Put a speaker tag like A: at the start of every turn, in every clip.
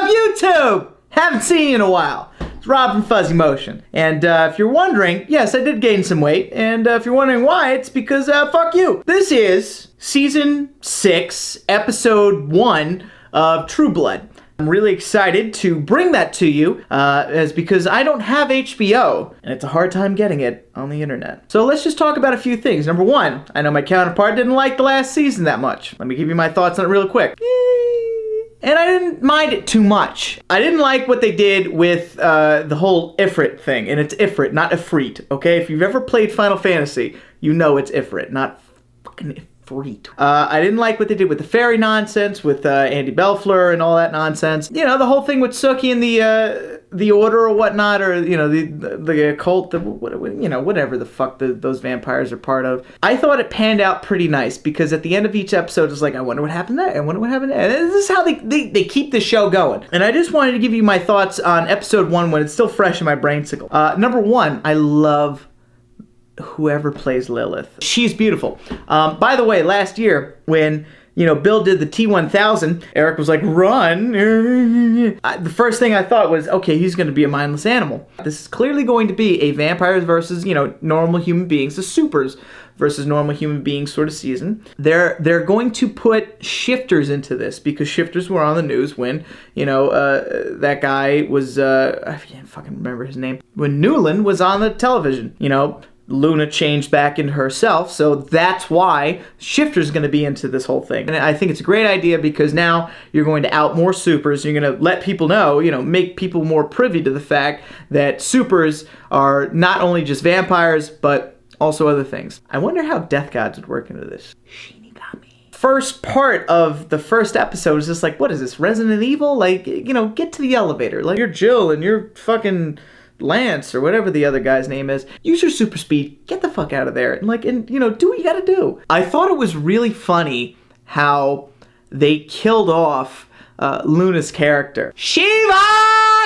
A: YouTube? Haven't seen you in a while. It's Rob from Fuzzymotion. And if you're wondering, yes, I did gain some weight. And if you're wondering why, it's because, fuck you. This is Season 6, Episode 1 of True Blood. I'm really excited to bring that to you, as because I don't have HBO, and it's a hard time getting it on the internet. So let's just talk about a few things. Number one, I know my counterpart didn't like the last season that much. Let me give you my thoughts on it real quick. And I didn't mind it too much. I didn't like what they did with the whole Ifrit thing, and it's Ifrit, not Ifrit, okay? If you've ever played Final Fantasy, you know it's Ifrit, not fucking Ifrit. I didn't like what they did with the fairy nonsense, with Andy Belfleur and all that nonsense. You know, the whole thing with Suki and the Order or whatnot, or, you know, the cult, you know, whatever the fuck those vampires are part of. I thought it panned out pretty nice, because at the end of each episode, it's like, I wonder what happened there, I wonder what happened there. And this is how they keep the show going. And I just wanted to give you my thoughts on Episode 1 when it's still fresh in my brainsicle. Number one, I love whoever plays Lilith. She's beautiful. By the way, last year when, you know, Bill did the T-1000, Eric was like, run. The first thing I thought was, okay, he's going to be a mindless animal. This is clearly going to be a vampires versus, you know, normal human beings, the supers versus normal human beings sort of season. They're going to put shifters into this, because shifters were on the news when, you know, that guy was, I can't fucking remember his name, when Newland was on the television, you know, Luna changed back into herself, so that's why Shifter's going to be into this whole thing. And I think it's a great idea, because now you're going to out more supers. You're going to let people know, you know, make people more privy to the fact that supers are not only just vampires, but also other things. I wonder how Death Gods would work into this. Shinigami. First part of the first episode is just like, what is this, Resident Evil? Like, you know, get to the elevator. Like, you're Jill and you're fucking Lance or whatever the other guy's name is. Use your super speed, get the fuck out of there, and you know, do what you gotta do. I thought it was really funny how they killed off Luna's character. Shiva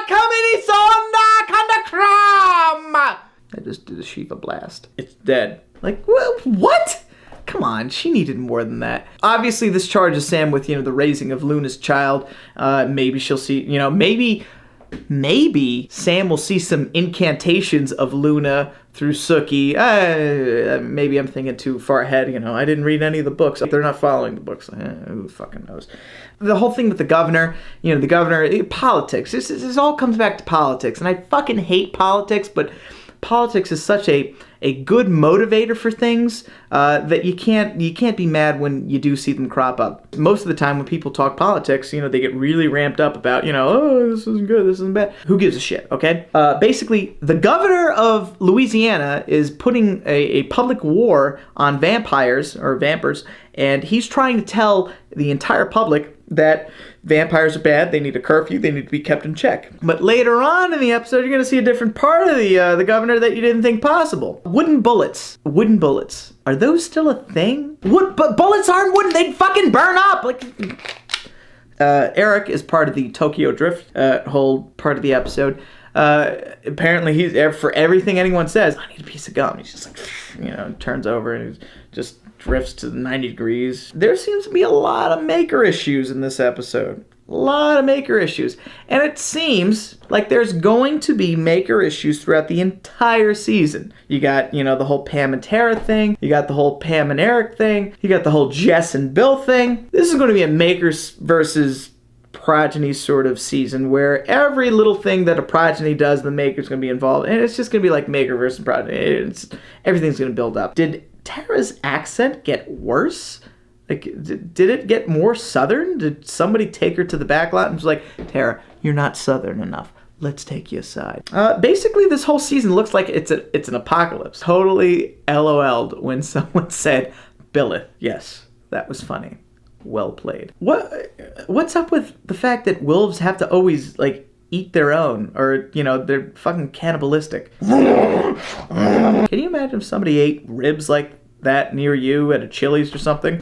A: Kamini Sonda Kandakram! I just did a Shiva blast. It's dead. Like, what? Come on, she needed more than that. Obviously, this charges Sam with, you know, the raising of Luna's child. Maybe she'll see, you know, maybe Sam will see some incantations of Luna through Suki. Maybe I'm thinking too far ahead, you know. I didn't read any of the books. They're not following the books. Who fucking knows? The whole thing with the governor, you know, the governor, politics. This all comes back to politics. And I fucking hate politics, but politics is such a good motivator for things that you can't be mad when you do see them crop up. Most of the time when people talk politics, you know, they get really ramped up about, you know, oh, this isn't good, this isn't bad. Who gives a shit, okay? Basically, the governor of Louisiana is putting a public war on vampires, or vampers, and he's trying to tell the entire public that vampires are bad, they need a curfew, they need to be kept in check. But later on in the episode, you're going to see a different part of the governor that you didn't think possible. Wooden bullets. Are those still a thing? But bullets aren't wooden, they'd fucking burn up! Like, Eric is part of the Tokyo Drift whole part of the episode. Apparently he's, for everything anyone says, I need a piece of gum. He's just like, you know, turns over and he's just drifts to 90 degrees. There seems to be a lot of maker issues in this episode. A lot of maker issues. And it seems like there's going to be maker issues throughout the entire season. You got, you know, the whole Pam and Tara thing. You got the whole Pam and Eric thing. You got the whole Jess and Bill thing. This is going to be a makers versus progeny sort of season, where every little thing that a progeny does, the maker's going to be involved. And it's just going to be like maker versus progeny. Everything's going to build up. Did Tara's accent get worse? Like, did it get more southern? Did somebody take her to the back lot and was like, Tara, you're not southern enough. Let's take you aside. Basically, this whole season looks like it's an apocalypse. Totally LOL'd when someone said, Billith. Yes, that was funny. Well played. What's up with the fact that wolves have to always, like, eat their own, or, you know, they're fucking cannibalistic? Can you imagine if somebody ate ribs like that near you at a Chili's or something?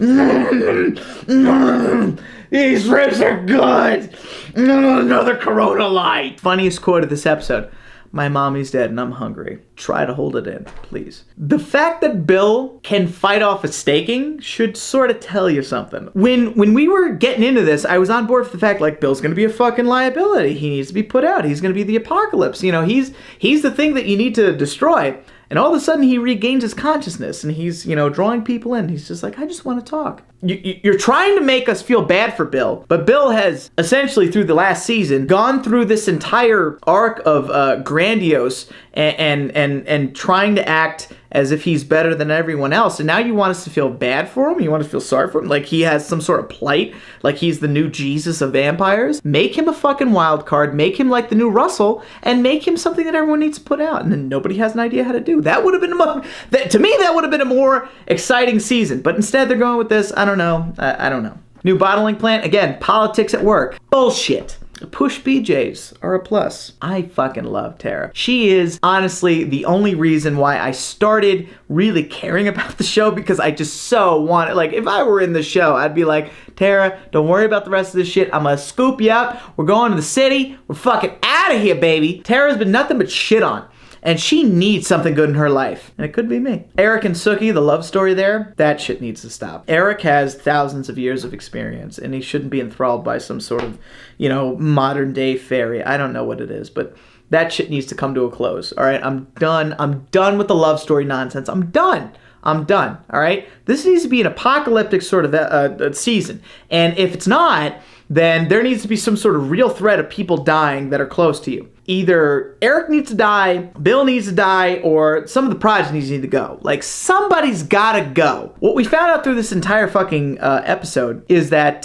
A: These ribs are good! Another Corona Light! Funniest quote of this episode. my mommy's dead and I'm hungry. Try to hold it in, please. The fact that Bill can fight off a staking should sort of tell you something. When we were getting into this, I was on board for the fact, like, Bill's gonna be a fucking liability. He needs to be put out. He's gonna be the apocalypse. You know, he's the thing that you need to destroy. And all of a sudden he regains his consciousness and he's, you know, drawing people in. He's just like, I just want to talk. You're trying to make us feel bad for Bill, but Bill has essentially through the last season gone through this entire arc of grandiose and trying to act as if he's better than everyone else. And now you want us to feel bad for him? You want us to feel sorry for him? Like he has some sort of plight? Like he's the new Jesus of vampires? Make him a fucking wild card. Make him like the new Russell and make him something that everyone needs to put out. And then nobody has an idea how to do. That would have been to me, that would have been a more exciting season. But instead they're going with this. I don't know. I don't know. New bottling plant. Again, politics at work. Bullshit. Push BJs are a plus. I fucking love Tara. She is honestly the only reason why I started really caring about the show, because I just so want it. Like, if I were in the show, I'd be like, Tara, don't worry about the rest of this shit. I'm gonna scoop you up. We're going to the city. We're fucking out of here, baby. Tara's been nothing but shit on. And she needs something good in her life. And it could be me. Eric and Sookie, the love story there, that shit needs to stop. Eric has thousands of years of experience, and he shouldn't be enthralled by some sort of, you know, modern day fairy. I don't know what it is, but that shit needs to come to a close. All right, I'm done. I'm done with the love story nonsense. I'm done. All right? This needs to be an apocalyptic sort of season. And if it's not, then there needs to be some sort of real threat of people dying that are close to you. Either Eric needs to die, Bill needs to die, or some of the progenies need to go. Like, somebody's gotta go. What we found out through this entire fucking episode is that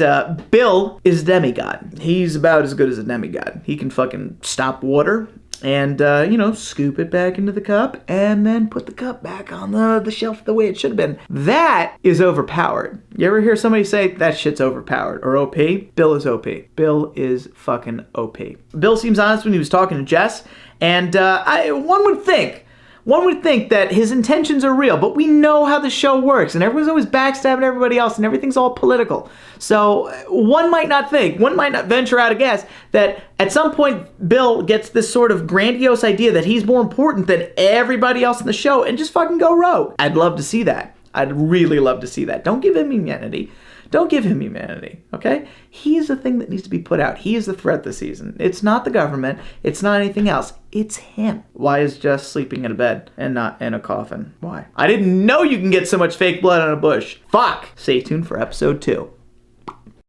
A: Bill is a demigod. He's about as good as a demigod. He can fucking stop water and, you know, scoop it back into the cup and then put the cup back on the shelf the way it should have been. That is overpowered. You ever hear somebody say that shit's overpowered or OP? Bill is OP. Bill is fucking OP. Bill seems honest when he was talking to Jess, and one would think that his intentions are real, but we know how the show works, and everyone's always backstabbing everybody else, and everything's all political. So one might not venture out a guess that at some point Bill gets this sort of grandiose idea that he's more important than everybody else in the show and just fucking go rogue. I'd love to see that. I'd really love to see that. Don't give him humanity. Don't give him humanity, okay? He's the thing that needs to be put out. He is the threat this season. It's not the government. It's not anything else. It's him. Why is Jess sleeping in a bed and not in a coffin? Why? I didn't know you can get so much fake blood on a bush. Fuck! Stay tuned for episode 2.